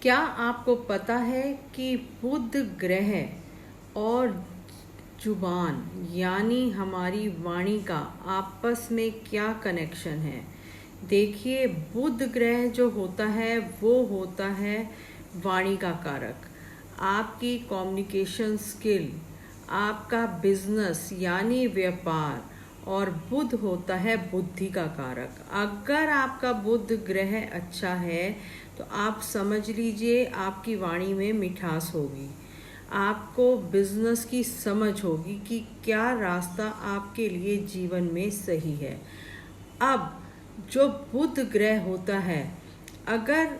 क्या आपको पता है कि बुध ग्रह और जुबान यानी हमारी वाणी का आपस में क्या कनेक्शन है? देखिए, बुध ग्रह जो होता है वो होता है वाणी का कारक। आपकी कम्युनिकेशन स्किल, आपका बिजनेस यानी व्यापार, और बुध होता है बुद्धि का कारक। अगर आपका बुध ग्रह अच्छा है तो आप समझ लीजिए आपकी वाणी में मिठास होगी, आपको बिजनेस की समझ होगी कि क्या रास्ता आपके लिए जीवन में सही है। अब जो बुध ग्रह होता है, अगर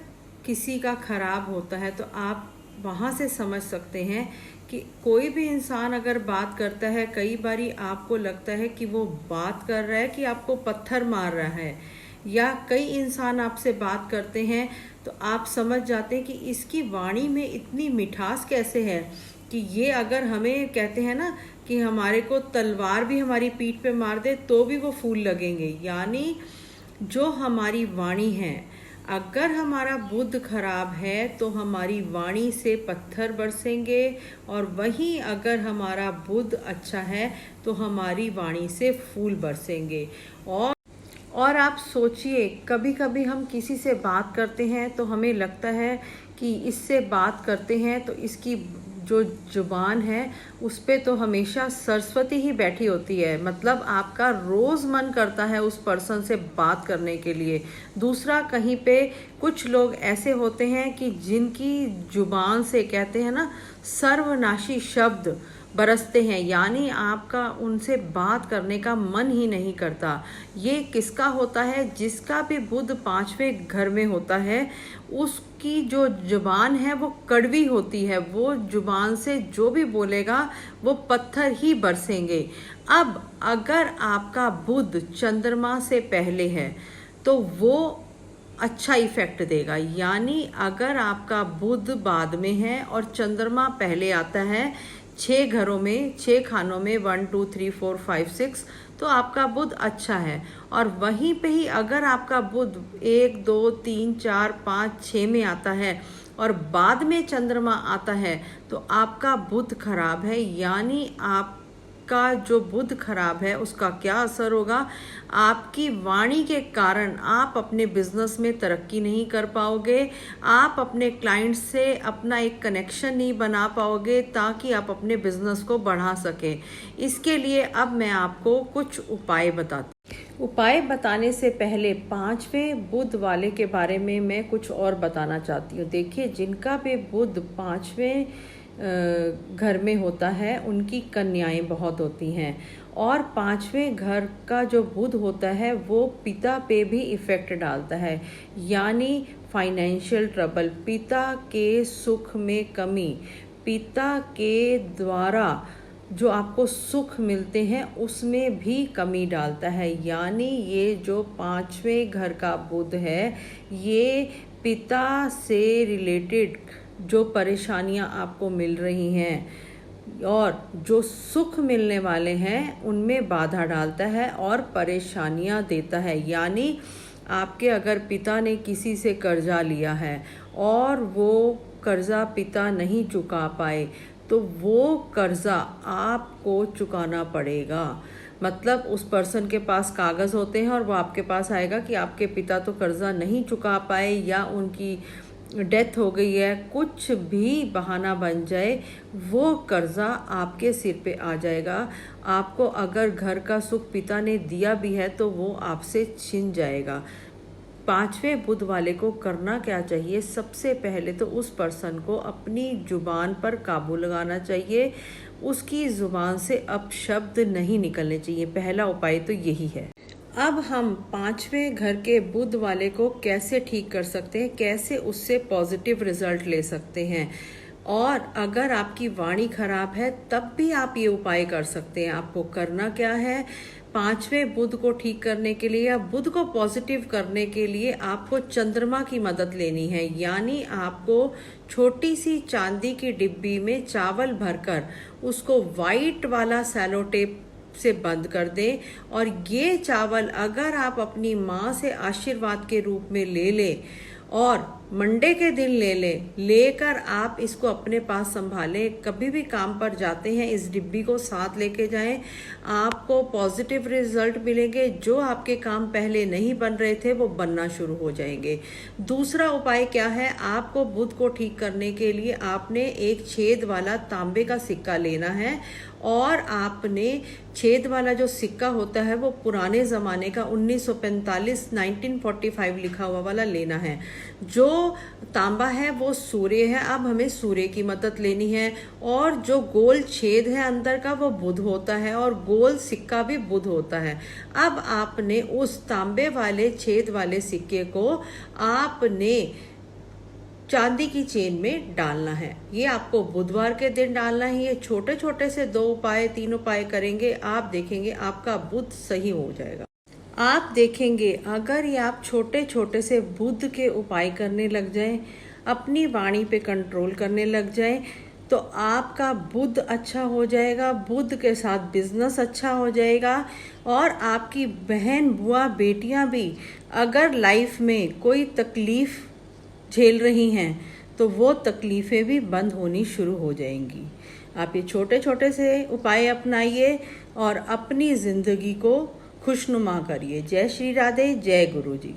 किसी का खराब होता है तो आप वहाँ से समझ सकते हैं कि कोई भी इंसान अगर बात करता है, कई बारी आपको लगता है कि वो बात कर रहा है कि आपको पत्थर मार रहा है, या कई इंसान आपसे बात करते हैं तो आप समझ जाते हैं कि इसकी वाणी में इतनी मिठास कैसे है कि ये अगर हमें कहते हैं ना कि हमारे को तलवार भी हमारी पीठ पे मार दे तो भी वो फूल लगेंगे। यानी जो हमारी वाणी है, अगर हमारा बुध खराब है तो हमारी वाणी से पत्थर बरसेंगे, और वहीं अगर हमारा बुध अच्छा है तो हमारी वाणी से फूल बरसेंगे। और आप सोचिए, कभी कभी हम किसी से बात करते हैं तो हमें लगता है कि इससे बात करते हैं तो इसकी जो जुबान है उस पे तो हमेशा सरस्वती ही बैठी होती है, मतलब आपका रोज़ मन करता है उस पर्सन से बात करने के लिए। दूसरा, कहीं पे कुछ लोग ऐसे होते हैं कि जिनकी जुबान से कहते हैं ना सर्वनाशी शब्द बरसते हैं, यानी आपका उनसे बात करने का मन ही नहीं करता। ये किसका होता है? जिसका भी बुध 5वें घर में होता है, उसकी जो जुबान है वो कड़वी होती है, वो जुबान से जो भी बोलेगा वो पत्थर ही बरसेंगे। अब अगर आपका बुध चंद्रमा से पहले है तो वो अच्छा इफेक्ट देगा, यानी अगर आपका बुध बाद में है और चंद्रमा पहले आता है 6 घरों में, 6 खानों में, 1 2 3 4 5 6, तो आपका बुध अच्छा है। और वहीं पे ही अगर आपका बुध 1 2 3 4 5 6 में आता है और बाद में चंद्रमा आता है तो आपका बुध खराब है। यानी आपका जो बुध खराब है उसका क्या असर होगा? आपकी वाणी के कारण आप अपने बिजनेस में तरक्की नहीं कर पाओगे, आप अपने क्लाइंट से अपना एक कनेक्शन नहीं बना पाओगे ताकि आप अपने बिजनेस को बढ़ा सकें। इसके लिए अब मैं आपको कुछ उपाय उपाय बताने से पहले 5वें बुध वाले के बारे में मैं कुछ और बताना चाहती हूँ। देखिए, जिनका भी बुध 5वें घर में होता है उनकी कन्याएं बहुत होती हैं, और 5वें घर का जो बुध होता है वो पिता पे भी इफ़ेक्ट डालता है, यानी फाइनेंशियल ट्रबल, पिता के सुख में कमी, पिता के द्वारा जो आपको सुख मिलते हैं उसमें भी कमी डालता है। यानी ये जो 5वें घर का बुध है, ये पिता से रिलेटेड जो परेशानियां आपको मिल रही हैं और जो सुख मिलने वाले हैं उनमें बाधा डालता है और परेशानियां देता है। यानी आपके अगर पिता ने किसी से कर्जा लिया है और वो कर्जा पिता नहीं चुका पाए तो वो कर्जा आपको चुकाना पड़ेगा। मतलब उस पर्सन के पास कागज़ होते हैं और वो आपके पास आएगा कि आपके पिता तो कर्जा नहीं चुका पाए या उनकी डेथ हो गई है, कुछ भी बहाना बन जाए, वो कर्जा आपके सिर पे आ जाएगा। आपको अगर घर का सुख पिता ने दिया भी है तो वो आपसे छिन जाएगा। 5वें बुध वाले को करना क्या चाहिए? सबसे पहले तो उस पर्सन को अपनी जुबान पर काबू लगाना चाहिए, उसकी जुबान से अपशब्द नहीं निकलने चाहिए। पहला उपाय तो यही है। अब हम 5वें घर के बुध वाले को कैसे ठीक कर सकते हैं, कैसे उससे पॉजिटिव रिजल्ट ले सकते हैं। और अगर आपकी वाणी खराब है तब भी आप ये उपाय कर सकते हैं। आपको करना क्या है? 5वें बुध को ठीक करने के लिए या बुध को पॉजिटिव करने के लिए आपको चंद्रमा की मदद लेनी है। यानी आपको छोटी सी चांदी की डिब्बी में चावल भरकर उसको वाइट वाला सैलो टेप से बंद कर दें, और ये चावल अगर आप अपनी माँ से आशीर्वाद के रूप में ले लें और मंडे के दिन लेकर आप इसको अपने पास संभालें। कभी भी काम पर जाते हैं इस डिब्बी को साथ लेके जाएं, आपको पॉजिटिव रिजल्ट मिलेंगे। जो आपके काम पहले नहीं बन रहे थे वो बनना शुरू हो जाएंगे। दूसरा उपाय क्या है, आपको बुध को ठीक करने के लिए आपने एक छेद वाला तांबे का सिक्का लेना है और आपने छेद वाला जो सिक्का होता है वो पुराने ज़माने का 1945 लिखा हुआ वाला लेना है। जो तांबा है वो सूर्य है, अब हमें सूर्य की मदद लेनी है। और जो गोल छेद है अंदर का वो बुध होता है और गोल सिक्का भी बुध होता है। अब आपने उस तांबे वाले छेद वाले सिक्के को आपने चांदी की चेन में डालना है। ये आपको बुधवार के दिन डालना है। ये छोटे छोटे से 2 उपाय 3 उपाय करेंगे, आप देखेंगे आपका बुध सही हो जाएगा। आप देखेंगे अगर ये आप छोटे छोटे से बुध के उपाय करने लग जाएं, अपनी वाणी पे कंट्रोल करने लग जाएं, तो आपका बुध अच्छा हो जाएगा। बुध के साथ बिजनेस अच्छा हो जाएगा। और आपकी बहन बुआ बेटियां भी अगर लाइफ में कोई तकलीफ झेल रही हैं तो वो तकलीफ़ें भी बंद होनी शुरू हो जाएंगी। आप ये छोटे छोटे से उपाय अपनाइए और अपनी ज़िंदगी को खुशनुमा करिए। जय श्री राधे, जय गुरु जी।